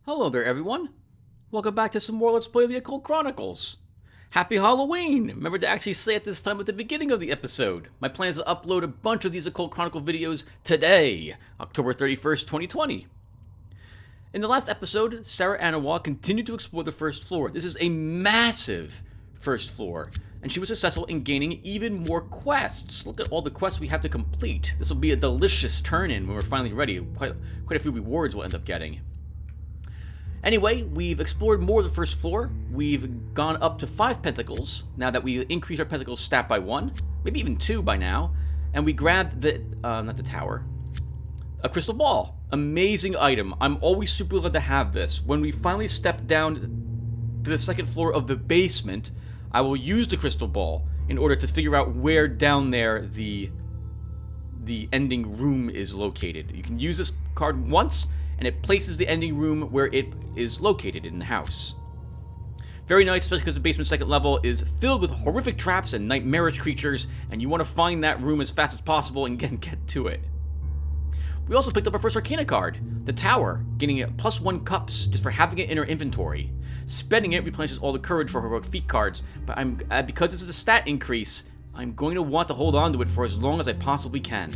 Hello there, everyone. Welcome back to some more Let's Play the Occult Chronicles. Happy Halloween! Remember to actually say it this time at the beginning of the episode. My plan is to upload a bunch of these Occult Chronicle videos today, October 31st, 2020. In the last episode, Sarah Anawa continued to explore the first floor. This is a massive first floor, and she was successful in gaining even more quests. Look at all the quests we have to complete. This will be a delicious turn-in when we're finally ready. Quite a few rewards we'll end up getting. Anyway, we've explored more of the first floor. We've gone up to 5 pentacles, now that we increased our pentacles stat by 1, maybe even 2 by now, and we grabbed the, not the tower, a crystal ball. Amazing item. I'm always super glad to have this. When we finally step down to the second floor of the basement, I will use the crystal ball in order to figure out where down there the ending room is located. You can use this card once, and it places the ending room where it is located in the house. Very nice, especially because the basement second level is filled with horrific traps and nightmarish creatures, and you want to find that room as fast as possible and get to it. We also picked up our first Arcana card, the Tower, getting it +1 cups just for having it in our inventory. Spending it replenishes all the courage for heroic feat cards, but because this is a stat increase, I'm going to want to hold on to it for as long as I possibly can.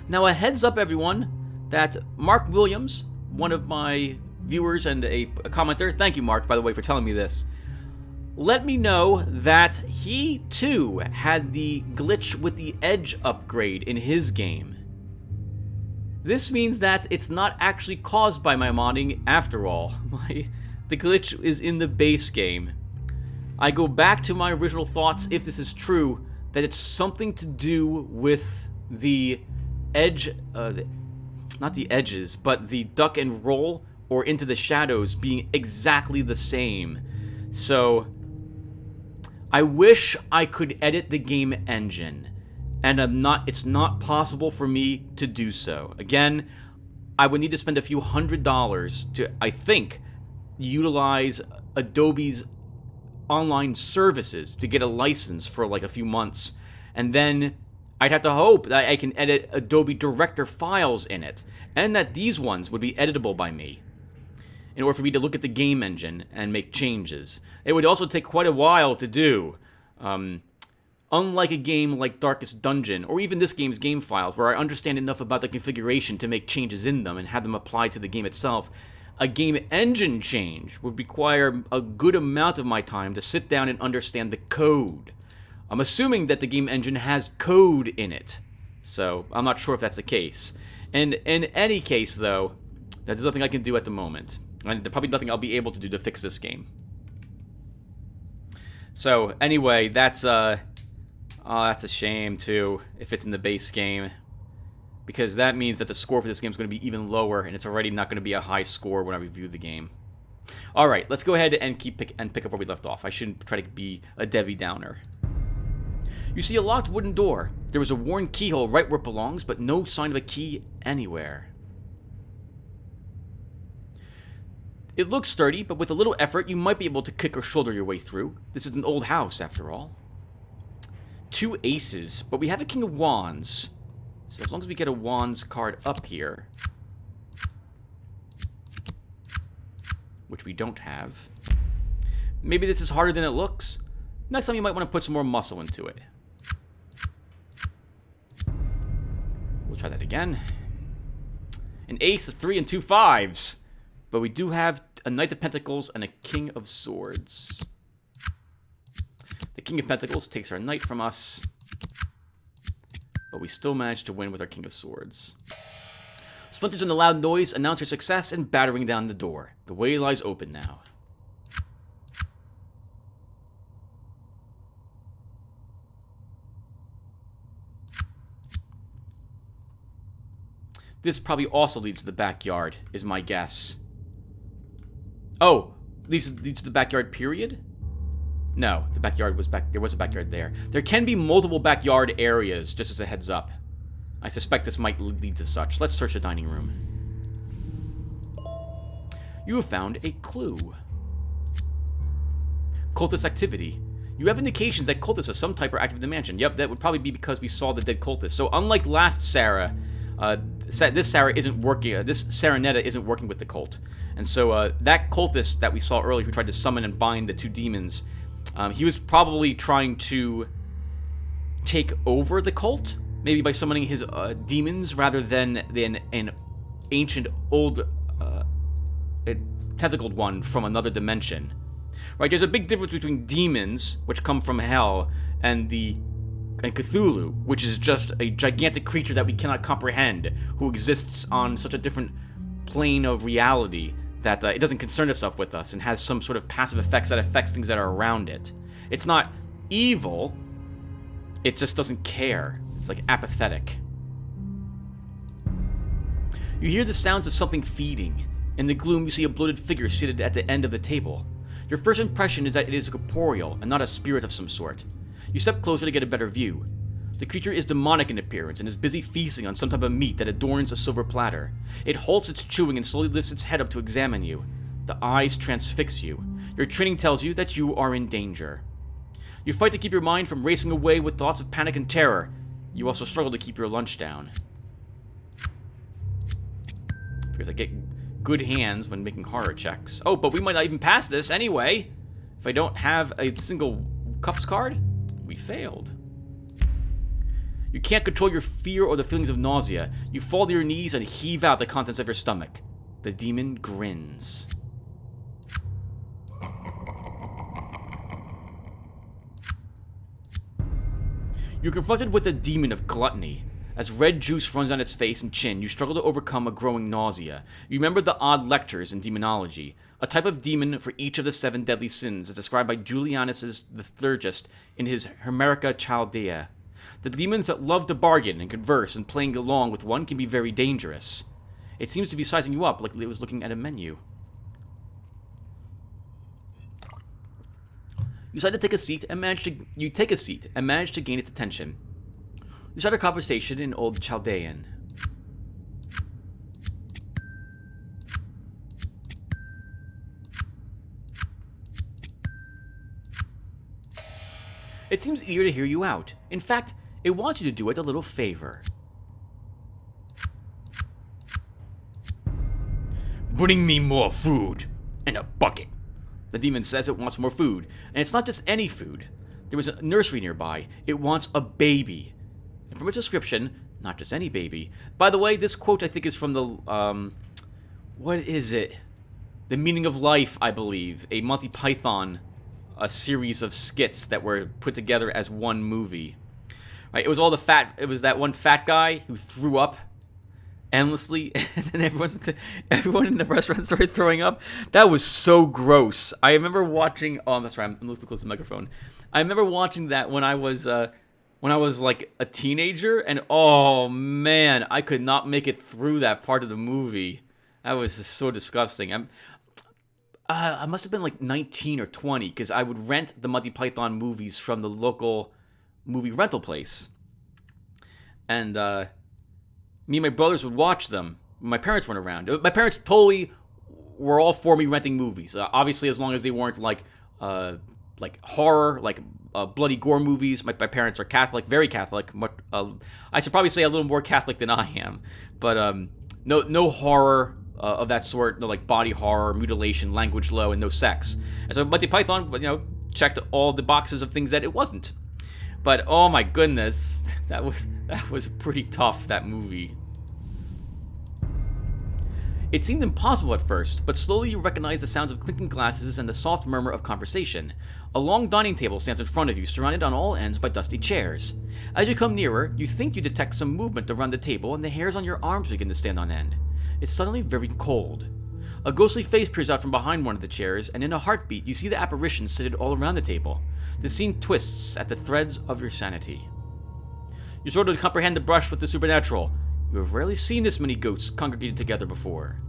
Now, a heads up, everyone, that Mark Williams, one of my viewers and a commenter, thank you, Mark, by the way, for telling me this, let me know that he, too, had the glitch with the edge upgrade in his game. This means that it's not actually caused by my modding after all. The glitch is in the base game. I go back to my original thoughts, if this is true, that it's something to do with the edge, not the edges, but the duck and roll or into the shadows being exactly the same. So I wish I could edit the game engine, and it's not possible for me to do so. Again, I would need to spend a few $100s to, I think, utilize Adobe's online services to get a license for like a few months, and then I'd have to hope that I can edit Adobe Director files in it, and that these ones would be editable by me, in order for me to look at the game engine and make changes. It would also take quite a while to do. Unlike a game like Darkest Dungeon, or even this game's game files, where I understand enough about the configuration to make changes in them and have them applied to the game itself, a game engine change would require a good amount of my time to sit down and understand the code. I'm assuming that the game engine has code in it, so I'm not sure if that's the case. And in any case, though, there's nothing I can do at the moment, and there's probably nothing I'll be able to do to fix this game. So anyway, that's a shame too, if it's in the base game, because that means that the score for this game is going to be even lower, and it's already not going to be a high score when I review the game. All right, let's go ahead and pick up where we left off. I shouldn't try to be a Debbie Downer. You see a locked wooden door. There was a worn keyhole right where it belongs, but no sign of a key anywhere. It looks sturdy, but with a little effort, you might be able to kick or shoulder your way through. This is an old house, after all. 2 aces, but we have a king of wands. So as long as we get a wands card up here, which we don't have, maybe this is harder than it looks. Next time you might want to put some more muscle into it. We'll try that again. An ace, a 3, and 2 5s. But we do have a Knight of Pentacles and a King of Swords. The King of Pentacles takes our Knight from us, but we still manage to win with our King of Swords. Splinters and a loud noise announce your success in battering down the door. The way lies open now. This probably also leads to the backyard, is my guess. Oh, leads to the backyard period? No, the backyard was back. There was a backyard there. There can be multiple backyard areas, just as a heads up. I suspect this might lead to such. Let's search the dining room. You have found a clue. Cultist activity. You have indications that cultists of some type are active in the mansion. Yep, that would probably be because we saw the dead cultist. So unlike last Sarah, this Sarah isn't working. This Serenetta isn't working with the cult, and so that cultist that we saw earlier, who tried to summon and bind the two demons, he was probably trying to take over the cult, maybe by summoning his demons rather than an ancient old tentacled one from another dimension. Right? There's a big difference between demons, which come from hell, and Cthulhu, which is just a gigantic creature that we cannot comprehend, who exists on such a different plane of reality that it doesn't concern itself with us and has some sort of passive effects that affects things that are around it. It's not evil, it just doesn't care. It's like apathetic. You hear the sounds of something feeding. In the gloom, you see a bloated figure seated at the end of the table. Your first impression is that it is corporeal and not a spirit of some sort. You step closer to get a better view. The creature is demonic in appearance and is busy feasting on some type of meat that adorns a silver platter. It halts its chewing and slowly lifts its head up to examine you. The eyes transfix you. Your training tells you that you are in danger. You fight to keep your mind from racing away with thoughts of panic and terror. You also struggle to keep your lunch down. Because I get good hands when making horror checks. Oh, but we might not even pass this anyway. If I don't have a single cups card, we failed. You can't control your fear or the feelings of nausea. You fall to your knees and heave out the contents of your stomach. The demon grins. You're confronted with a demon of gluttony. As red juice runs down its face and chin, you struggle to overcome a growing nausea. You remember the odd lectures in demonology, a type of demon for each of the 7 deadly sins as described by Julianus the Liturgist in his Hermetica Chaldea. The demons that love to bargain and converse and playing along with one can be very dangerous. It seems to be sizing you up like it was looking at a menu. You decide to take a seat and manage to gain its attention. You start a conversation in Old Chaldean. It seems eager to hear you out. In fact, it wants you to do it a little favor. Bring me more food and a bucket. The demon says it wants more food, and it's not just any food. There was a nursery nearby. It wants a baby. And from its description, not just any baby. By the way, this quote I think is from the, what is it? The Meaning of Life, I believe. A Monty Python, a series of skits that were put together as one movie. Right? It was that one fat guy who threw up endlessly, and then everyone in the restaurant started throwing up. That was so gross. I remember watching, oh, that's right, I'm a little close to the microphone. I remember watching that when I was like a teenager, and oh man, I could not make it through that part of the movie. That was just so disgusting. I must have been like 19 or 20, because I would rent the Monty Python movies from the local movie rental place. And me and my brothers would watch them when my parents weren't around. My parents totally were all for me renting movies. Obviously, as long as they weren't like horror, like bloody gore movies. My parents are Catholic, very Catholic. I should probably say a little more Catholic than I am. But no horror of that sort. No like body horror, mutilation, language low, and no sex. And so Monty Python, checked all the boxes of things that it wasn't. But oh my goodness, that was pretty tough, that movie. It seemed impossible at first, but slowly you recognize the sounds of clinking glasses and the soft murmur of conversation. A long dining table stands in front of you, surrounded on all ends by dusty chairs. As you come nearer, you think you detect some movement around the table, and the hairs on your arms begin to stand on end. It's suddenly very cold. A ghostly face peers out from behind one of the chairs, and in a heartbeat, you see the apparition seated all around the table. The scene twists at the threads of your sanity. You struggle to comprehend the brush with the supernatural. You have rarely seen this many ghosts congregated together before.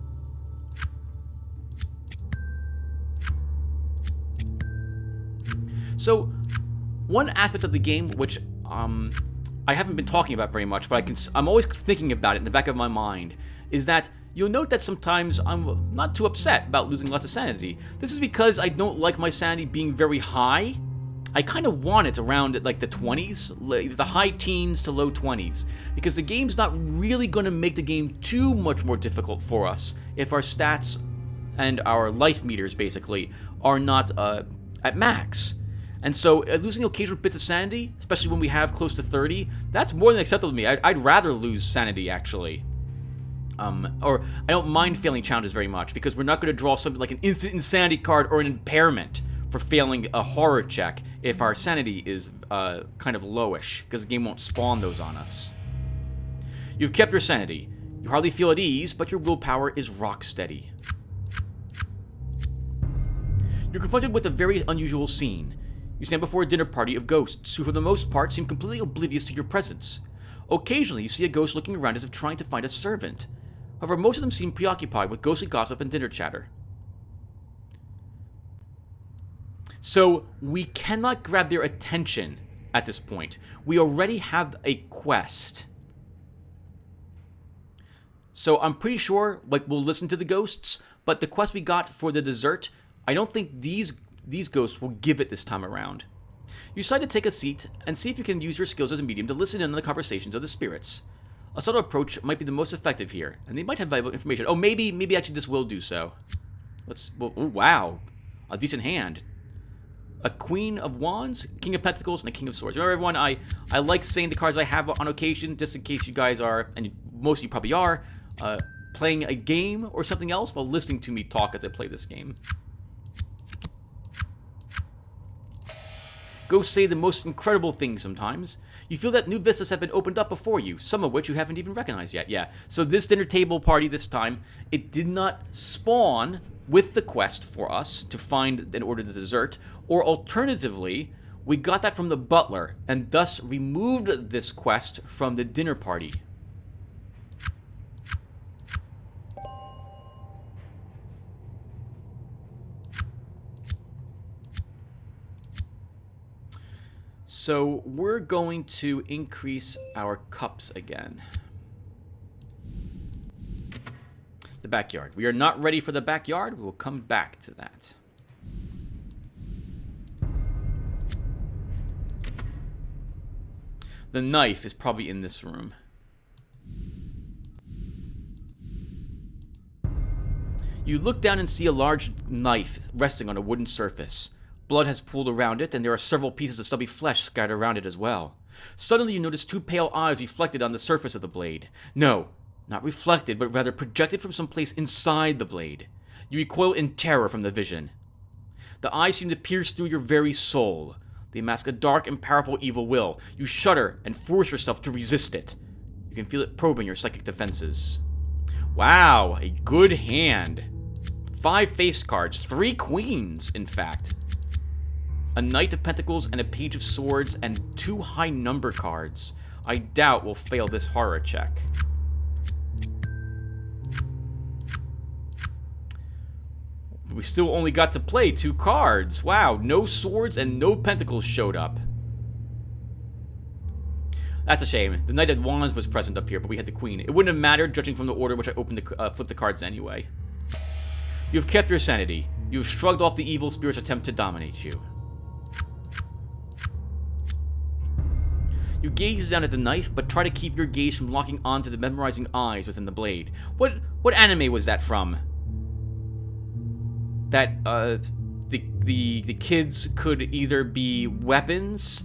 So, one aspect of the game which I haven't been talking about very much, but I'm always thinking about it in the back of my mind, is that you'll note that sometimes I'm not too upset about losing lots of sanity. This is because I don't like my sanity being very high. I kind of want it around like the 20s, the high teens to low 20s, because the game's not really going to make the game too much more difficult for us if our stats and our life meters, basically, are not at max. And so losing occasional bits of sanity, especially when we have close to 30, that's more than acceptable to me. I'd rather lose sanity, actually. Or I don't mind failing challenges very much, because we're not going to draw something like an instant insanity card or an impairment for failing a horror check if our sanity is kind of lowish, because the game won't spawn those on us. You've kept your sanity. You hardly feel at ease, but your willpower is rock steady. You're confronted with a very unusual scene. You stand before a dinner party of ghosts, who for the most part seem completely oblivious to your presence. Occasionally, you see a ghost looking around as if trying to find a servant. However, most of them seem preoccupied with ghostly gossip and dinner chatter. So, we cannot grab their attention at this point. We already have a quest. So, I'm pretty sure, like, we'll listen to the ghosts, but the quest we got for the dessert, I don't think these ghosts will give it this time around. You decide to take a seat and see if you can use your skills as a medium to listen in on the conversations of the spirits. A subtle approach might be the most effective here, and they might have valuable information. Oh, maybe actually this will do so. Oh, wow. A decent hand. A Queen of Wands, King of Pentacles, and a King of Swords. Remember, everyone, I like saying the cards I have on occasion, just in case you guys are, and most of you probably are, playing a game or something else while listening to me talk as I play this game. Ghosts say the most incredible things sometimes. You feel that new vistas have been opened up before you, some of which you haven't even recognized yet. Yeah, so this dinner table party this time, it did not spawn with the quest for us to find and order the dessert, or alternatively, we got that from the butler, and thus removed this quest from the dinner party. So we're going to increase our cups again. The backyard. We are not ready for the backyard. We will come back to that. The knife is probably in this room. You look down and see a large knife resting on a wooden surface. Blood has pooled around it, and there are several pieces of stubby flesh scattered around it as well. Suddenly you notice two pale eyes reflected on the surface of the blade. No, not reflected, but rather projected from some place inside the blade. You recoil in terror from the vision. The eyes seem to pierce through your very soul. They mask a dark and powerful evil will. You shudder and force yourself to resist it. You can feel it probing your psychic defenses. Wow, a good hand. 5 face cards, 3 queens, in fact. A Knight of Pentacles and a Page of Swords and 2 high number cards. I doubt we'll fail this horror check. We still only got to play 2 cards. Wow, no swords and no pentacles showed up. That's a shame. The Knight of Wands was present up here, but we had the Queen. It wouldn't have mattered, judging from the order which I opened to flip the cards anyway. You have kept your sanity. You have shrugged off the evil spirit's attempt to dominate you. You gaze down at the knife, but try to keep your gaze from locking onto the memorizing eyes within the blade. What anime was that from? That the kids could either be weapons,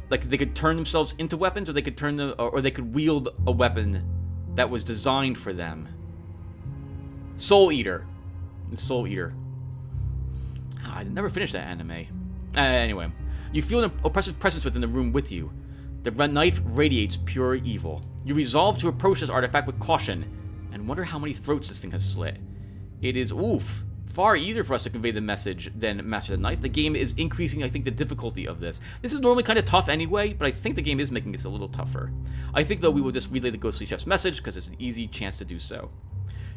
like they could turn themselves into weapons, or they could or they could wield a weapon that was designed for them. Soul Eater. The Soul Eater. I never finished that anime. Anyway, you feel an oppressive presence within the room with you. The knife radiates pure evil. You resolve to approach this artifact with caution, and wonder how many throats this thing has slit. It is, far easier for us to convey the message than Master the Knife. The game is increasing, I think, the difficulty of this. This is normally kind of tough anyway, but I think the game is making this a little tougher. I think, though, we will just relay the Ghostly Chef's message, because it's an easy chance to do so.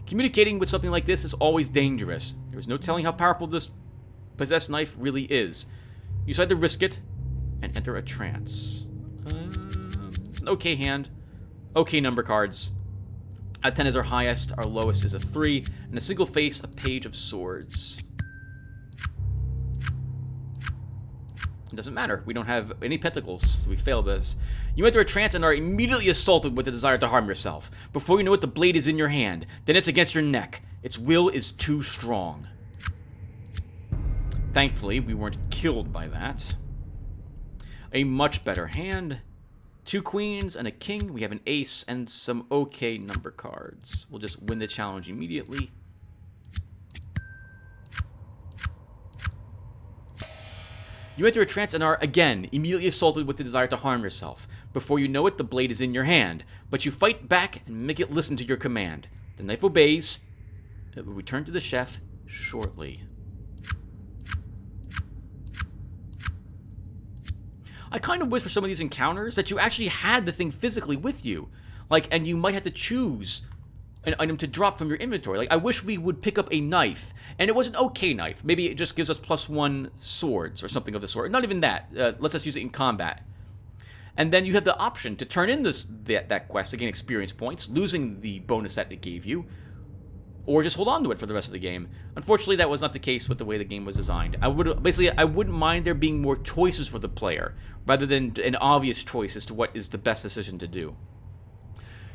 Communicating with something like this is always dangerous. There's no telling how powerful this possessed knife really is. You decide to risk it, and enter a trance. It's an okay hand. Okay number cards. A 10 is our highest, our lowest is a 3, and a single face, a Page of Swords. doesn't matter. We don't have any pentacles, so we fail this. You enter a trance and are immediately assaulted with the desire to harm yourself. Before you know it, the blade is in your hand. Then it's against your neck. Its will is too strong. Thankfully, we weren't killed by that. A much better hand. 2 queens and a king. We have an ace and some okay number cards. We'll just win the challenge immediately. You enter a trance and are, again, immediately assaulted with the desire to harm yourself. Before you know it, the blade is in your hand. But you fight back and make it listen to your command. The knife obeys. It will return to the chef shortly. I kind of wish for some of these encounters that you actually had the thing physically with you. And you might have to choose an item to drop from your inventory. I wish we would pick up a knife, and it was an okay knife. Maybe it just gives us +1 swords or something of the sort. Not even that. Lets us use it in combat. And then you have the option to turn in that quest to gain experience points, losing the bonus that it gave you, or just hold on to it for the rest of the game. Unfortunately, that was not the case with the way the game was designed. I wouldn't mind there being more choices for the player, rather than an obvious choice as to what is the best decision to do.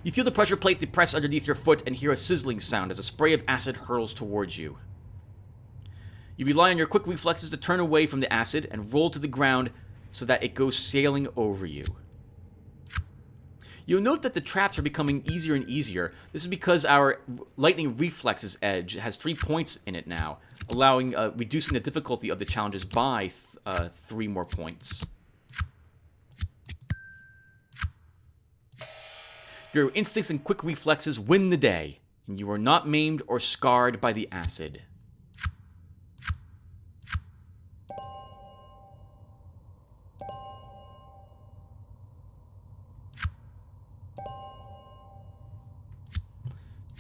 You feel the pressure plate depress underneath your foot and hear a sizzling sound as a spray of acid hurtles towards you. You rely on your quick reflexes to turn away from the acid and roll to the ground so that it goes sailing over you. You'll note that the traps are becoming easier and easier. This is because our lightning reflexes edge has 3 points in it now, reducing the difficulty of the challenges by 3 more points. Your instincts and quick reflexes win the day, and you are not maimed or scarred by the acid.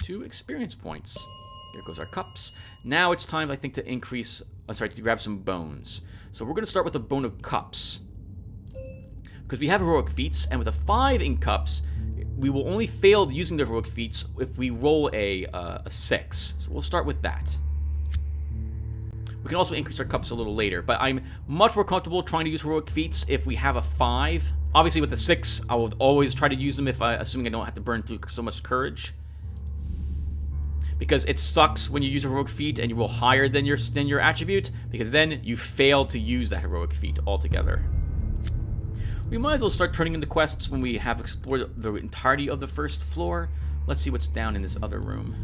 Two experience points. Here goes our cups. Now it's time, I think, to to grab some bones. So we're going to start with a bone of cups. Because we have heroic feats, and with a 5 in cups, we will only fail using the heroic feats if we roll a 6. So we'll start with that. We can also increase our cups a little later, but I'm much more comfortable trying to use heroic feats if we have a 5. Obviously, with a 6, I will always try to use them assuming I don't have to burn through so much courage. Because it sucks when you use a heroic feat and you roll higher than your attribute, because then you fail to use that heroic feat altogether. We might as well start turning in the quests when we have explored the entirety of the first floor. Let's see what's down in this other room.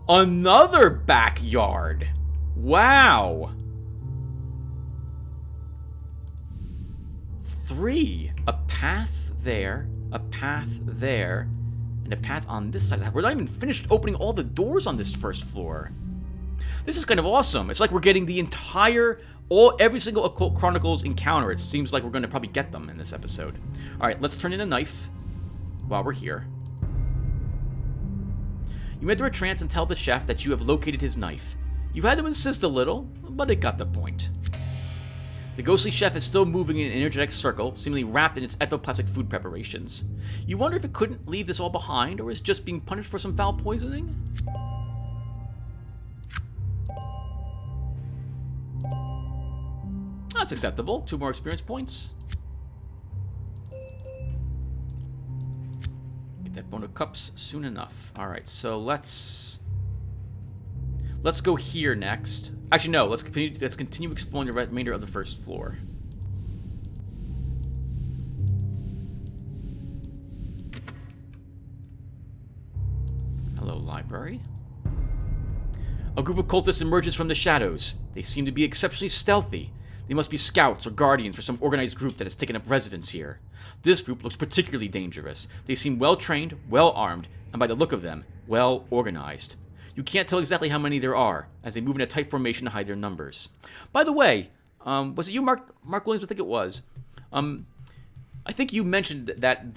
Another backyard! Wow! 3. A path there, a path there, and a path on this side. We're not even finished opening all the doors on this first floor. This is kind of awesome. It's like we're getting the every single Occult Chronicles encounter. It seems like we're going to probably get them in this episode. Alright, let's turn in a knife while we're here. You enter a trance and tell the chef that you have located his knife. You had to insist a little, but it got the point. The ghostly chef is still moving in an energetic circle, seemingly wrapped in its ectoplasmic food preparations. You wonder if it couldn't leave this all behind, or is just being punished for some foul poisoning? That's acceptable. 2 more experience points. Get that bone of cups soon enough. Alright, so let's go here next. Actually, no. Let's continue exploring the remainder of the first floor. Hello, library. A group of cultists emerges from the shadows. They seem to be exceptionally stealthy. They must be scouts or guardians for some organized group that has taken up residence here. This group looks particularly dangerous. They seem well-trained, well-armed, and by the look of them, well-organized. You can't tell exactly how many there are, as they move in a tight formation to hide their numbers. By the way, was it you, Mark Williams? I think it was. I think you mentioned that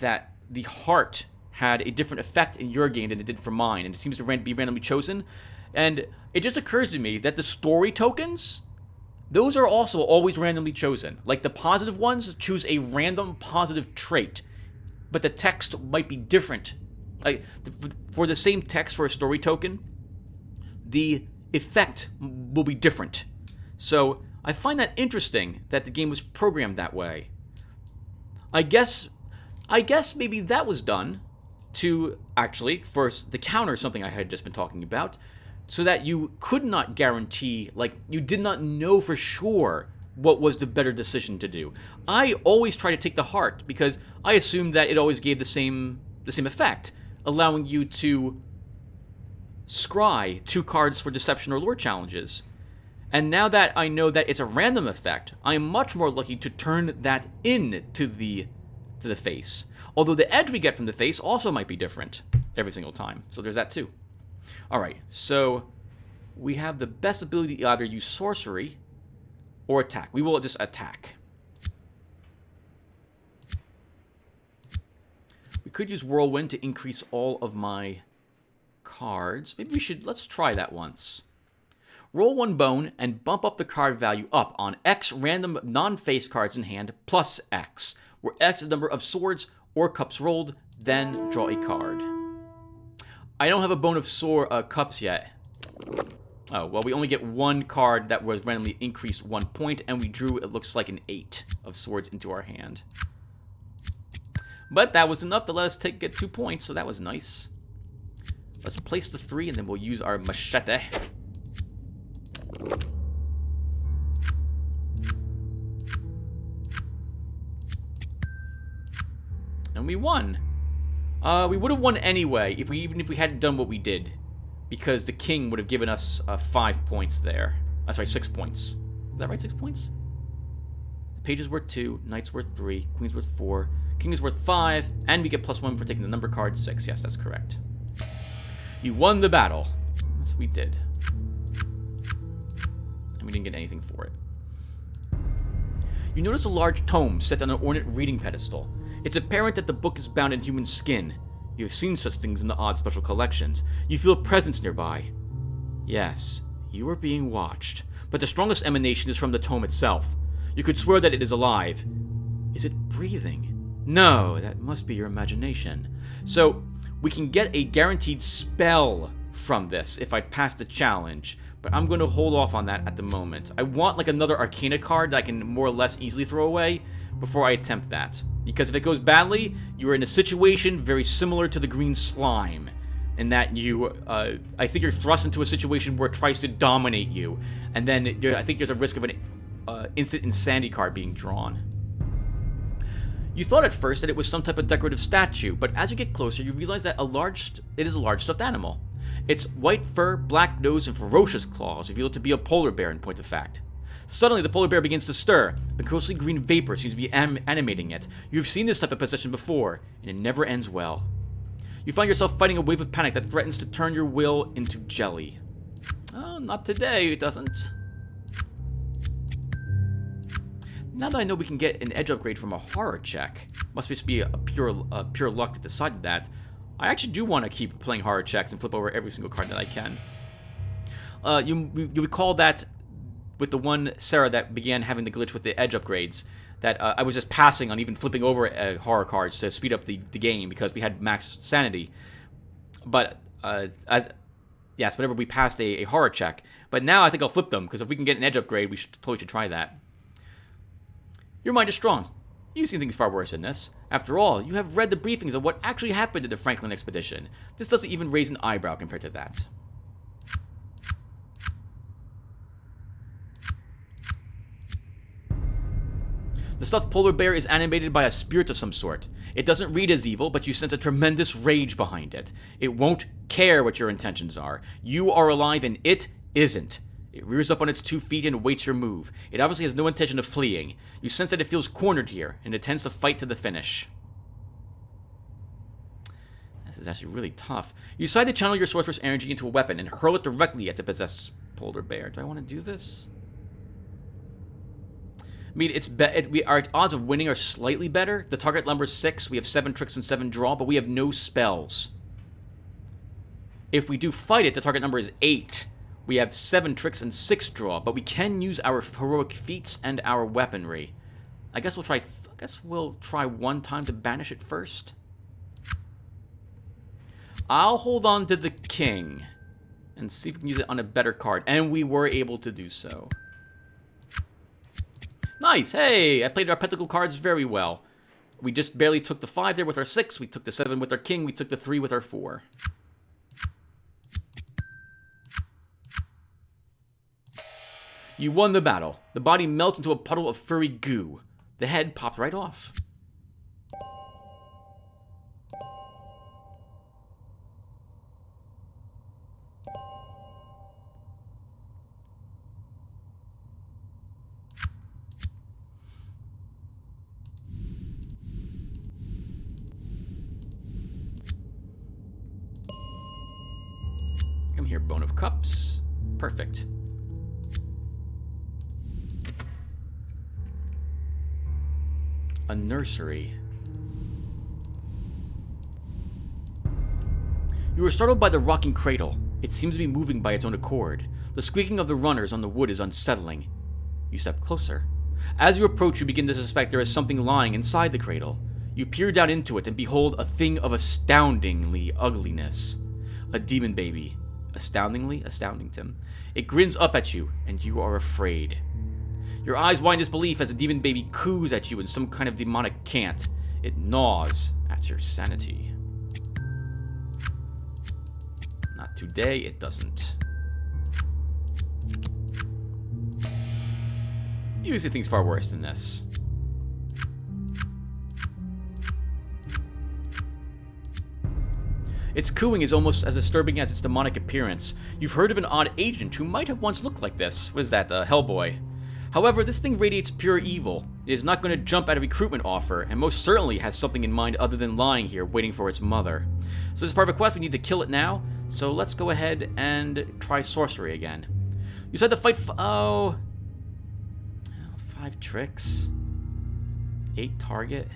the heart had a different effect in your game than it did for mine, and it seems to be randomly chosen. And it just occurs to me that the story tokens, those are also always randomly chosen. Like the positive ones choose a random positive trait, but the text might be different. Like for the same text for a story token, the effect will be different. So I find that interesting that the game was programmed that way. I guess maybe that was done to actually first to counter something I had just been talking about, so that you could not guarantee, like you did not know for sure what was the better decision to do. I always try to take the heart because I assumed that it always gave the same effect, allowing you to scry 2 cards for deception or lore challenges. And now that I know that it's a random effect, I am much more lucky to turn that into the face. Although the edge we get from the face also might be different every single time. So there's that too. Alright, so we have the best ability to either use sorcery or attack. We will just attack. We could use Whirlwind to increase all of my cards. Maybe we should, let's try that once. Roll 1 bone and bump up the card value up on X random non-face cards in hand plus X, where X is the number of swords or cups rolled, then draw a card. I don't have a bone of cups yet. Oh, well, we only get 1 card that was randomly increased 1 point, and we drew, it looks like, an 8 of swords into our hand. But that was enough to let us get 2 points, so that was nice. Let's place the 3, and then we'll use our machete. And we won. We would have won anyway, even if we hadn't done what we did. Because the king would have given us 5 points there. Sorry, 6 points. Is that right, 6 points? The page is worth 2, knight's worth 3, queen's worth 4, king is worth 5, and we get +1 for taking the number card 6. Yes, that's correct. You won the battle. Yes, we did. And we didn't get anything for it. You notice a large tome set on an ornate reading pedestal. It's apparent that the book is bound in human skin. You have seen such things in the odd special collections. You feel a presence nearby. Yes, you are being watched, but the strongest emanation is from the tome itself. You could swear that it is alive. Is it breathing? No, that must be your imagination. So, we can get a guaranteed spell from this if I pass the challenge, but I'm going to hold off on that at the moment. I want like another Arcana card that I can more or less easily throw away before I attempt that. Because if it goes badly, you are in a situation very similar to the green slime, in that you, I think you're thrust into a situation where it tries to dominate you, and then I think there's a risk of an instant insanity card being drawn. You thought at first that it was some type of decorative statue, but as you get closer, you realize that it is a large stuffed animal. Its white fur, black nose, and ferocious claws reveal it to be a polar bear in point of fact. Suddenly, the polar bear begins to stir. A ghostly green vapor seems to be animating it. You've seen this type of possession before, and it never ends well. You find yourself fighting a wave of panic that threatens to turn your will into jelly. Oh, not today, it doesn't. Now that I know we can get an edge upgrade from a horror check, must just be a pure luck that decided that, I actually do want to keep playing horror checks and flip over every single card that I can. You recall that with the one Sarah that began having the glitch with the edge upgrades, that I was just passing on even flipping over horror cards to speed up the game because we had max sanity. But, yes, whenever we passed a horror check. But now I think I'll flip them, because if we can get an edge upgrade, we totally should try that. Your mind is strong. You've seen things far worse than this. After all, you have read the briefings of what actually happened at the Franklin expedition. This doesn't even raise an eyebrow compared to that. The stuffed polar bear is animated by a spirit of some sort. It doesn't read as evil, but you sense a tremendous rage behind it. It won't care what your intentions are. You are alive and it isn't. It rears up on its 2 feet and waits your move. It obviously has no intention of fleeing. You sense that it feels cornered here, and it tends to fight to the finish. This is actually really tough. You decide to channel your sorceress energy into a weapon and hurl it directly at the possessed polar bear. Do I want to do this? I mean, our odds of winning are slightly better. The target number is 6. We have 7 tricks and 7 draw, but we have no spells. If we do fight it, the target number is 8. We have 7 tricks and 6 draw, but we can use our heroic feats and our weaponry. I guess we'll try one time to banish it first. I'll hold on to the king and see if we can use it on a better card, and we were able to do so. Nice. Hey, I played our pentacle cards very well. We just barely took the 5 there with our 6. We took the 7 with our king. We took the 3 with our 4. You won the battle. The body melts into a puddle of furry goo. The head popped right off. Come here, Bone of Cups. Perfect. A nursery. You were startled by the rocking cradle. It seems to be moving by its own accord. The squeaking of the runners on the wood is unsettling. You step closer. As you approach, you begin to suspect there is something lying inside the cradle. You peer down into it and behold a thing of astoundingly ugliness. A demon baby. Astoundingly? Astounding, Tim. It grins up at you, and you are afraid. Your eyes wide in disbelief as a demon baby coos at you in some kind of demonic cant. It gnaws at your sanity. Not today, it doesn't. Usually things far worse than this. Its cooing is almost as disturbing as its demonic appearance. You've heard of an odd agent who might have once looked like this. What is that, Hellboy? However, this thing radiates pure evil. It is not going to jump at a recruitment offer, and most certainly has something in mind other than lying here waiting for its mother. So as part of a quest, we need to kill it now, so let's go ahead and try sorcery again. You said to fight 5 tricks. 8 target.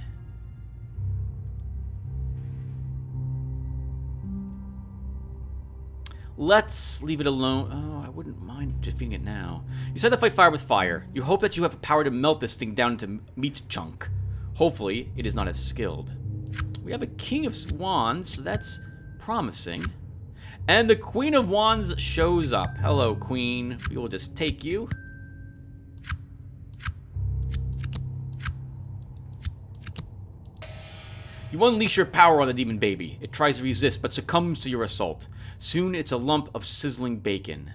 Let's leave it alone. Oh, I wouldn't mind defeating it now. You said to fight fire with fire. You hope that you have the power to melt this thing down into meat chunk. Hopefully, it is not as skilled. We have a King of Wands, so that's promising. And the Queen of Wands shows up. Hello, Queen. We will just take you. You unleash your power on the demon baby. It tries to resist, but succumbs to your assault. Soon, it's a lump of sizzling bacon.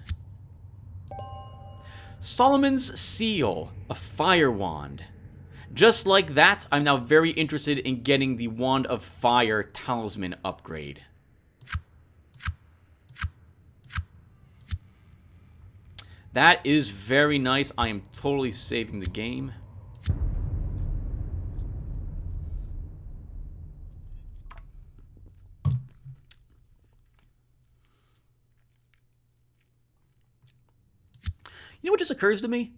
Solomon's Seal, a fire wand. Just like that, I'm now very interested in getting the Wand of Fire Talisman upgrade. That is very nice. I am totally saving the game. You know what just occurs to me?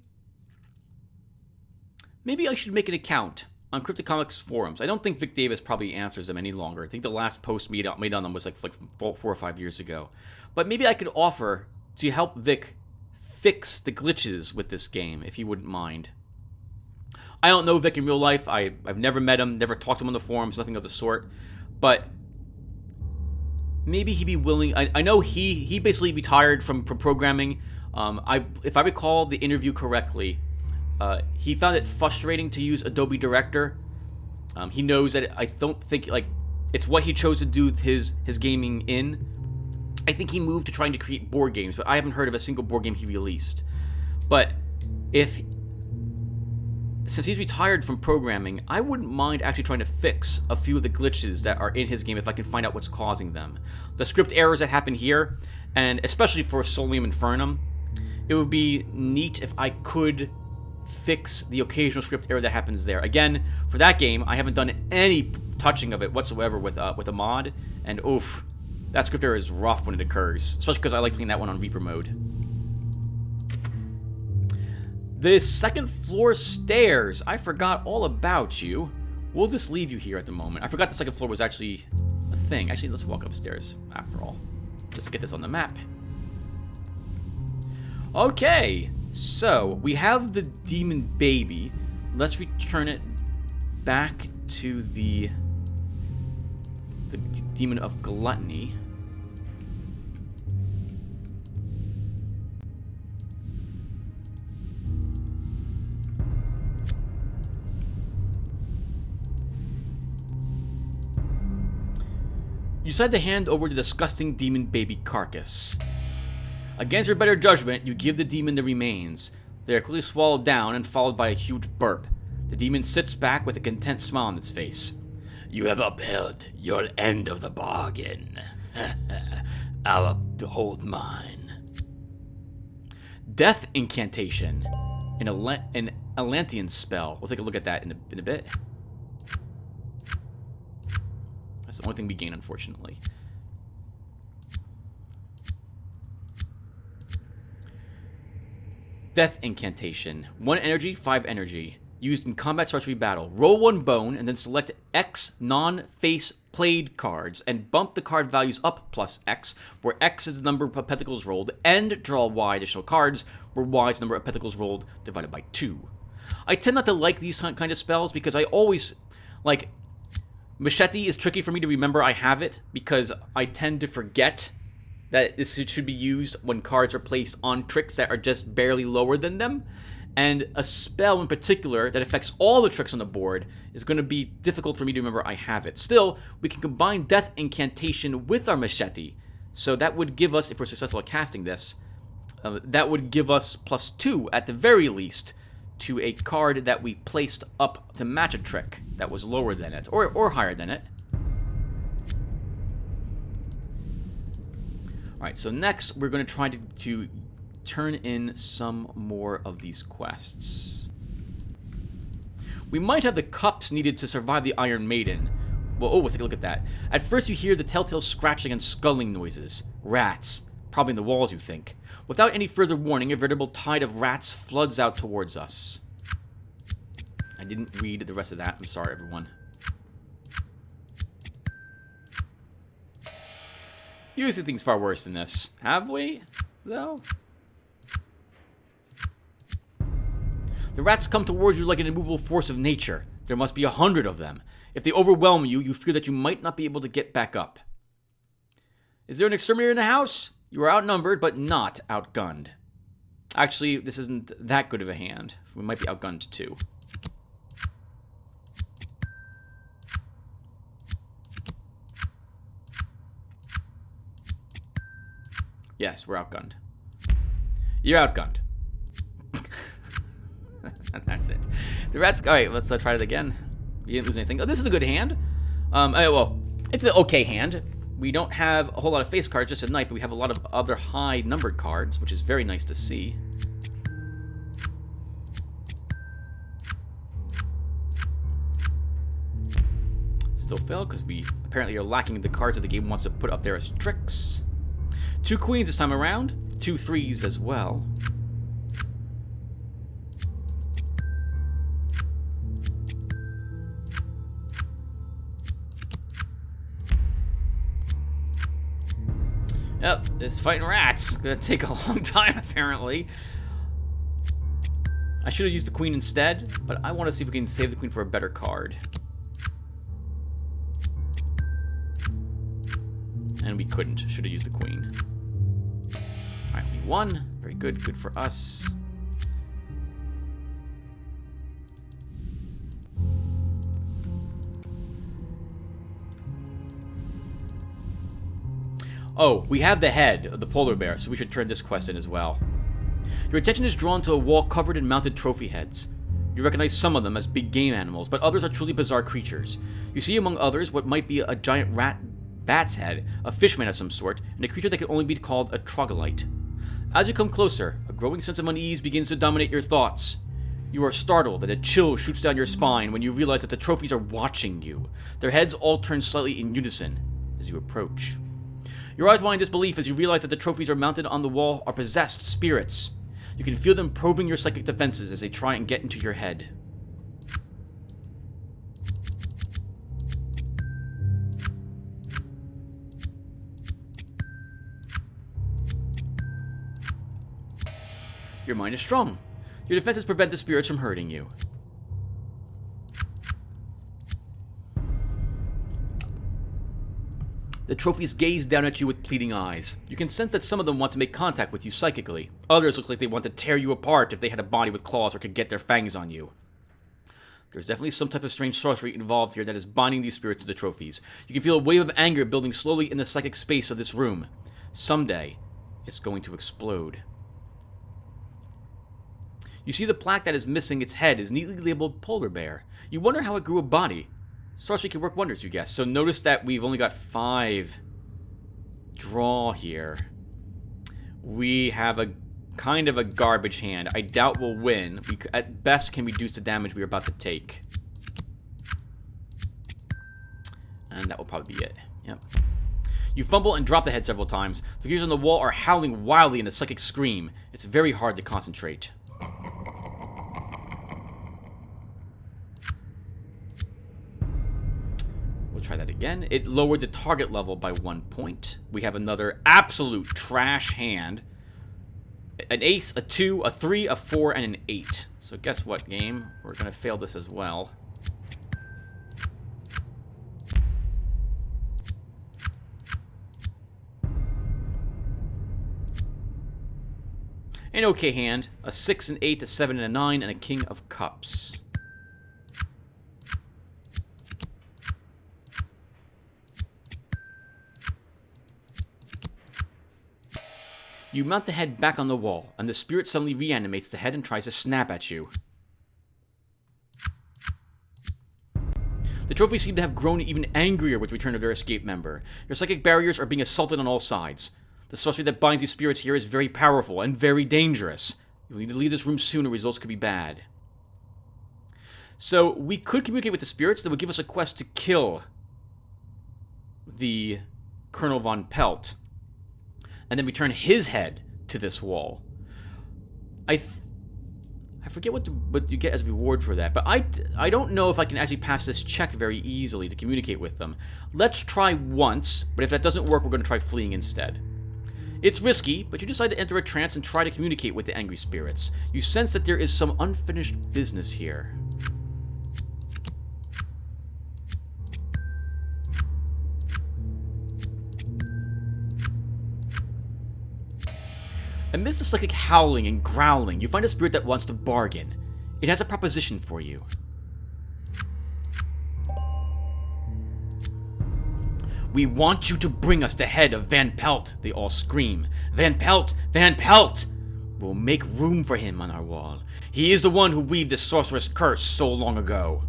Maybe I should make an account on Cryptic Comics forums. I don't think Vic Davis probably answers them any longer. I think the last post made on them was like 4 or 5 years ago. But maybe I could offer to help Vic fix the glitches with this game, if he wouldn't mind. I don't know Vic in real life. I've never met him, never talked to him on the forums, nothing of the sort. But maybe he'd be willing. I know he basically retired from programming. If I recall the interview correctly, he found it frustrating to use Adobe Director. He knows that I don't think it's what he chose to do with his gaming in. I think he moved to trying to create board games, but I haven't heard of a single board game he released. But since he's retired from programming, I wouldn't mind actually trying to fix a few of the glitches that are in his game if I can find out what's causing them. The script errors that happen here, and especially for Solium Infernum, it would be neat if I could fix the occasional script error that happens there. Again, for that game, I haven't done any touching of it whatsoever with a mod, and oof, that script error is rough when it occurs, especially because I like playing that one on Reaper mode. The second floor stairs. I forgot all about you. We'll just leave you here at the moment. I forgot the second floor was actually a thing. Actually, let's walk upstairs after all, just to get this on the map. Okay, so we have the demon baby. Let's return it back to the demon of gluttony. You decide to hand over the disgusting demon baby carcass. Against your better judgment, you give the demon the remains. They are quickly swallowed down and followed by a huge burp. The demon sits back with a content smile on its face. You have upheld your end of the bargain. I'll uphold mine. Death incantation. An Atlantean spell. We'll take a look at that in a bit. That's the only thing we gain, unfortunately. Death incantation. 1 energy, 5 energy. Used in combat sorcery battle. Roll 1 bone and then select X non-face played cards and bump the card values up plus X, where X is the number of pentacles rolled, and draw Y additional cards, where Y is the number of pentacles rolled divided by 2. I tend not to like these kind of spells because I always, like, Machete is tricky for me to remember I have it because I tend to forget that this should be used when cards are placed on tricks that are just barely lower than them. And a spell in particular that affects all the tricks on the board is going to be difficult for me to remember I have it. Still, we can combine Death Incantation with our Machete. So that would give us, if we're successful at casting this, that would give us +2 at the very least to a card that we placed up to match a trick that was lower than it, or higher than it. Alright, so next we're going to try to turn in some more of these quests. We might have the cups needed to survive the Iron Maiden. Well, oh, let's take a look at that. At first you hear the telltale scratching and scuttling noises. Rats. Probably in the walls, you think. Without any further warning, a veritable tide of rats floods out towards us. I didn't read the rest of that. I'm sorry, everyone. Usually things far worse than this. Have we, though? The rats come towards you like an immovable force of nature. There must be 100 of them. If they overwhelm you, you fear that you might not be able to get back up. Is there an exterminator in the house? You are outnumbered, but not outgunned. Actually, this isn't that good of a hand. We might be outgunned, too. Yes, we're outgunned. You're outgunned. That's it. The rats... Alright, let's try it again. We didn't lose anything. Oh, this is a good hand. Well, it's an okay hand. We don't have a whole lot of face cards just at night, but we have a lot of other high-numbered cards, which is very nice to see. Still failed, because we apparently are lacking the cards that the game wants to put up there as tricks. 2 queens this time around. 2 threes as well. Yep, this fighting rats. Gonna take a long time, apparently. I should have used the queen instead, but I want to see if we can save the queen for a better card. And we couldn't. Should have used the queen. Alright, we won. Very good. Good for us. Oh, we have the head of the polar bear, so we should turn this quest in as well. Your attention is drawn to a wall covered in mounted trophy heads. You recognize some of them as big game animals, but others are truly bizarre creatures. You see among others what might be a giant bat's head, a fishman of some sort, and a creature that can only be called a troglodyte. As you come closer, a growing sense of unease begins to dominate your thoughts. You are startled and a chill shoots down your spine when you realize that the trophies are watching you. Their heads all turn slightly in unison as you approach. Your eyes widen in disbelief as you realize that the trophies are mounted on the wall are possessed spirits. You can feel them probing your psychic defenses as they try and get into your head. Your mind is strong. Your defenses prevent the spirits from hurting you. The trophies gaze down at you with pleading eyes. You can sense that some of them want to make contact with you Others look like they want to tear you apart if they had a body with claws or could get their fangs on you. There's definitely some type of strange sorcery involved here that is binding these spirits to the trophies. You can feel a wave of anger building slowly in the psychic space of this room. Someday, it's going to explode. You see the plaque that is missing its head is neatly labeled Polar Bear. You wonder how it grew a body. Sorcery can work wonders, you guess. So notice that we've only got 5 draw here. We have a kind of a garbage hand. I doubt we'll win. We at best can reduce the damage we are about to take. And that will probably be it. Yep. You fumble and drop the head several times. The figures on the wall are howling wildly in a psychic scream. It's very hard to concentrate. We'll try that again. It lowered the target level by 1 point. We have another absolute trash hand. An ace, a 2, a 3, a 4, and an 8. So guess what, game? We're going to fail this as well. An okay hand. A 6, an 8, a 7, and a 9, and a king of cups. You mount the head back on the wall, and the spirit suddenly reanimates the head and tries to snap at you. The trophies seem to have grown even angrier with the return of their escaped member. Your psychic barriers are being assaulted on all sides. The sorcery that binds these spirits here is very powerful and very dangerous. You'll need to leave this room soon or results could be bad. So, we could communicate with the spirits that would give us a quest to kill the Colonel von Pelt. And then return his head to this wall. I forget what you get as reward for that, but I don't know if I can actually pass this check very easily to communicate with them. Let's try once, but if that doesn't work, we're going to try fleeing instead. It's risky, but you decide to enter a trance and try to communicate with the angry spirits. You sense that there is some unfinished business here. Amidst the psychic howling and growling, you find a spirit that wants to bargain. It has a proposition for you. We want you to bring us the head of Van Pelt, they all scream. Van Pelt! Van Pelt! We'll make room for him on our wall. He is the one who weaved this sorceress curse so long ago.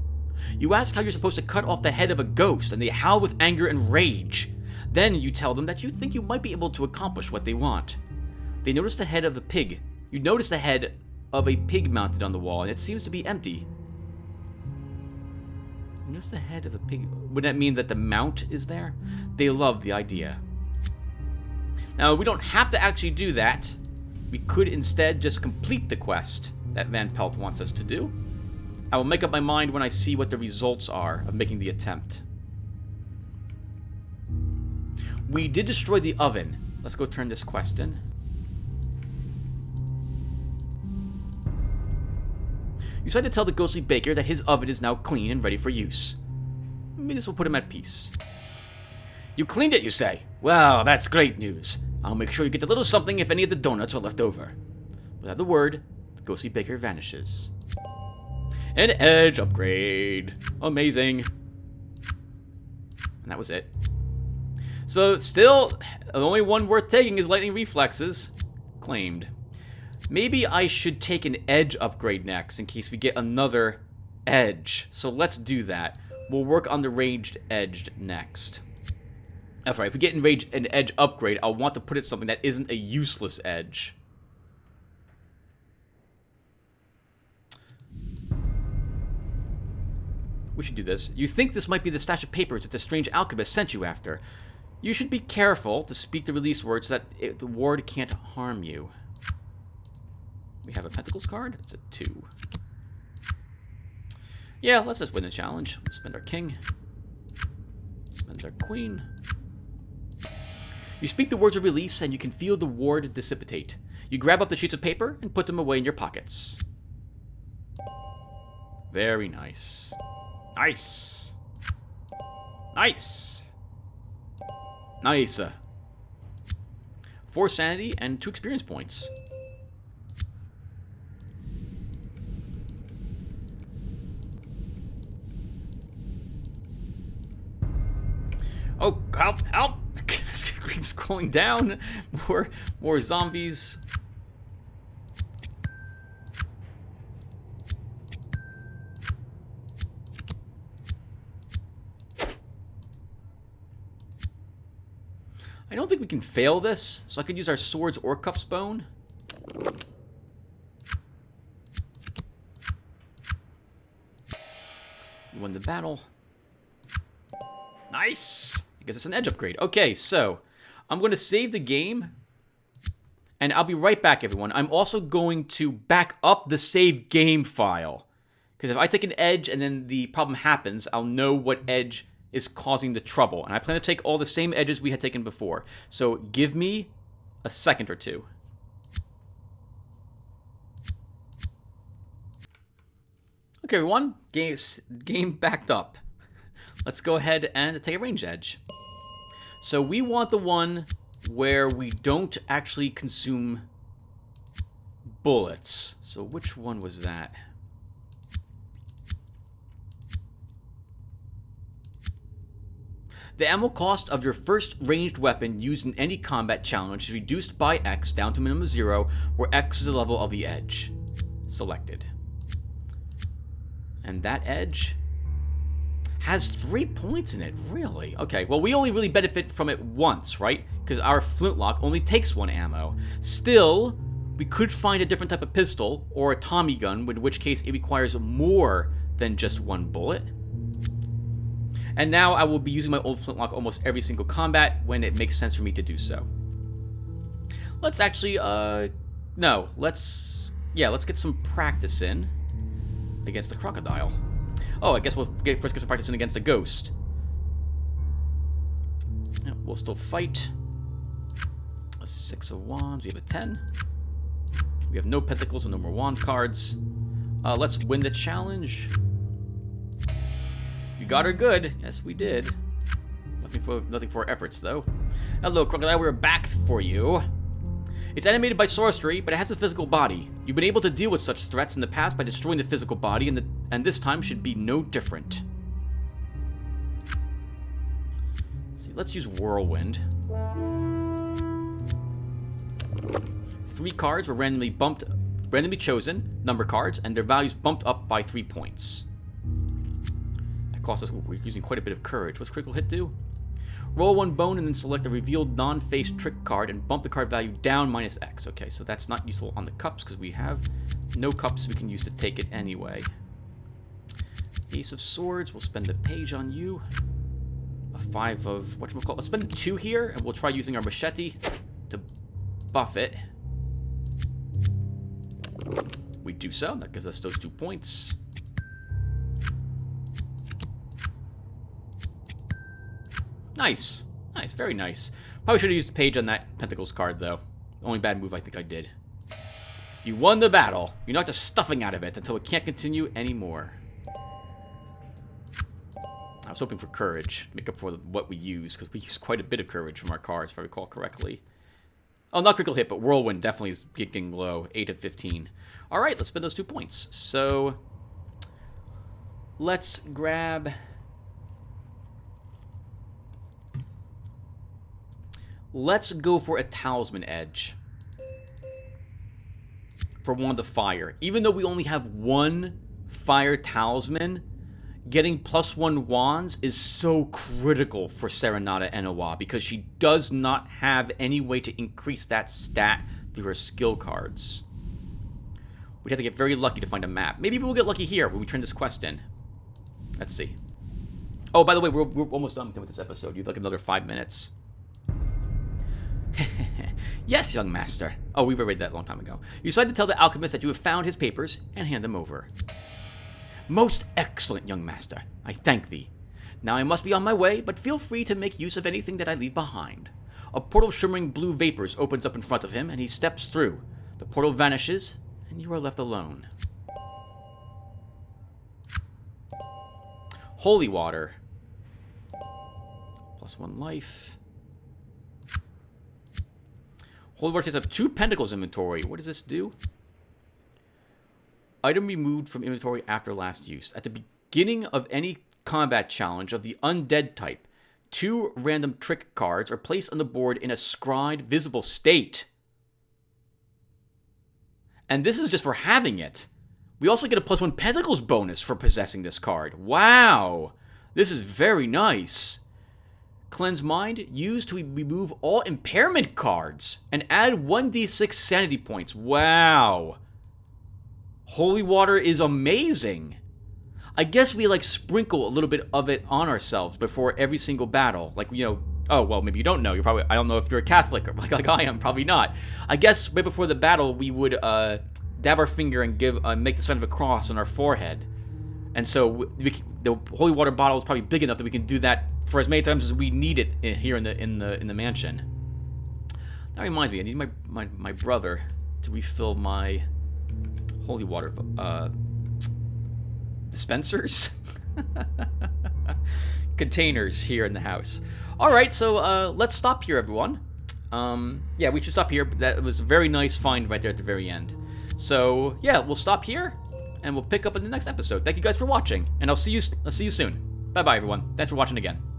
You ask how you're supposed to cut off the head of a ghost, and they howl with anger and rage. Then you tell them that you think you might be able to accomplish what they want. They notice the head of a pig. You notice the head of a pig mounted on the wall, and it seems to be empty. You notice the head of a pig. Would that mean that the mount is there? They love the idea. Now, we don't have to actually do that. We could instead just complete the quest that Van Pelt wants us to do. I will make up my mind when I see what the results are of making the attempt. We did destroy the oven. Let's go turn this quest in. You decide to tell the ghostly baker that his oven is now clean and ready for use. Maybe this will put him at peace. You cleaned it, you say? Well, that's great news. I'll make sure you get a little something if any of the donuts are left over. Without the word, the ghostly baker vanishes. An edge upgrade. Amazing. And that was it. So, still, the only one worth taking is lightning reflexes. Claimed. Maybe I should take an edge upgrade next in case we get another edge. So let's do that. We'll work on the ranged edged next. That's right, if we get an edge upgrade, I'll want to put it something that isn't a useless edge. We should do this. You think this might be the stash of papers that the strange alchemist sent you after. You should be careful to speak the release words so that the ward can't harm you. We have a Pentacles card. It's a 2. Yeah, let's just win the challenge. We'll spend our king. Spend our queen. You speak the words of release, and you can feel the ward dissipate. You grab up the sheets of paper and put them away in your pockets. Very nice. Nice. Nice. Nice. 4 sanity and 2 experience points. Oh, help, help! Screen's scrolling down. More zombies. I don't think we can fail this, so I could use our swords or cups bone. We won the battle. Nice! I guess it's an edge upgrade. Okay, so I'm going to save the game, and I'll be right back, everyone. I'm also going to back up the save game file, because if I take an edge and then the problem happens, I'll know what edge is causing the trouble. And I plan to take all the same edges we had taken before. So give me a second or two. Okay, everyone. Game backed up. Let's go ahead and take a range edge. So we want the one where we don't actually consume bullets. So which one was that? The ammo cost of your first ranged weapon used in any combat challenge is reduced by X down to minimum 0, where X is the level of the edge. Selected. And that edge has 3 points in it, really? Okay, well, we only really benefit from it once, right? Because our flintlock only takes 1 ammo. Still, we could find a different type of pistol, or a Tommy gun, in which case it requires more than just 1 bullet. And now I will be using my old flintlock almost every single combat when it makes sense for me to do so. Let's actually, let's get some practice in against the crocodile. Oh, I guess we'll first get some practice in against a ghost. Yeah, we'll still fight. A 6 of wands, we have a 10. We have no pentacles and no more wand cards. Let's win the challenge. We got her good. Yes, we did. Nothing for our efforts, though. Hello, crocodile. We're back for you. It's animated by sorcery, but it has a physical body. You've been able to deal with such threats in the past by destroying the physical body, and this time should be no different. Let's use Whirlwind. 3 cards were randomly chosen, number cards, and their values bumped up by 3 points. That cost us, we're using quite a bit of courage. What's critical hit do? Roll 1 bone and then select a revealed non-face trick card and bump the card value down -X. Okay, so that's not useful on the cups because we have no cups we can use to take it anyway. Ace of Swords, we'll spend a page on you. A 5 of, whatchamacallit, let's spend a 2 here and we'll try using our machete to buff it. We do so, that gives us those 2 points. Nice. Nice, very nice. Probably should have used the page on that Pentacles card, though. Only bad move I think I did. You won the battle. You knocked the stuffing out of it until it can't continue anymore. I was hoping for courage to make up for what we use, because we use quite a bit of courage from our cards, if I recall correctly. Oh, not critical hit, but Whirlwind definitely is getting low. 8 of 15. Alright, let's spend those 2 points. So, let's grab... Let's go for a Talisman Edge. For one of the fire. Even though we only have 1 fire talisman, getting +1 wands is so critical for Serenata Enowa because she does not have any way to increase that stat through her skill cards. We'd have to get very lucky to find a map. Maybe we'll get lucky here when we turn this quest in. Let's see. Oh, by the way, we're almost done with this episode. You've like another 5 minutes. Yes, young master. Oh, we read that a long time ago. You decide to tell the alchemist that you have found his papers and hand them over. Most excellent, young master. I thank thee. Now I must be on my way, but feel free to make use of anything that I leave behind. A portal shimmering blue vapors opens up in front of him, and he steps through. The portal vanishes, and you are left alone. Holy water. +1 life. Holy water takes up 2 pentacles inventory. What does this do? Item removed from inventory after last use. At the beginning of any combat challenge of the undead type, 2 random trick cards are placed on the board in a scryed visible state. And this is just for having it. We also get a +1 Pentacles bonus for possessing this card. Wow! This is very nice. Cleanse Mind, used to remove all impairment cards and add 1d6 sanity points. Wow. Holy Water is amazing. I guess we like sprinkle a little bit of it on ourselves before every single battle. Like, you know, oh, well, maybe you don't know. You're probably, I don't know if you're a Catholic or like I am, probably not. I guess right before the battle, we would dab our finger and make the sign of a cross on our forehead. And so the holy water bottle is probably big enough that we can do that for as many times as we need it here in the mansion. That reminds me, I need my brother to refill my holy water dispensers, containers here in the house. All right, so let's stop here, everyone. Yeah, we should stop here. That was a very nice find right there at the very end. So yeah, we'll stop here, and we'll pick up in the next episode. Thank you guys for watching, and I'll see you soon. Bye bye, everyone. Thanks for watching again.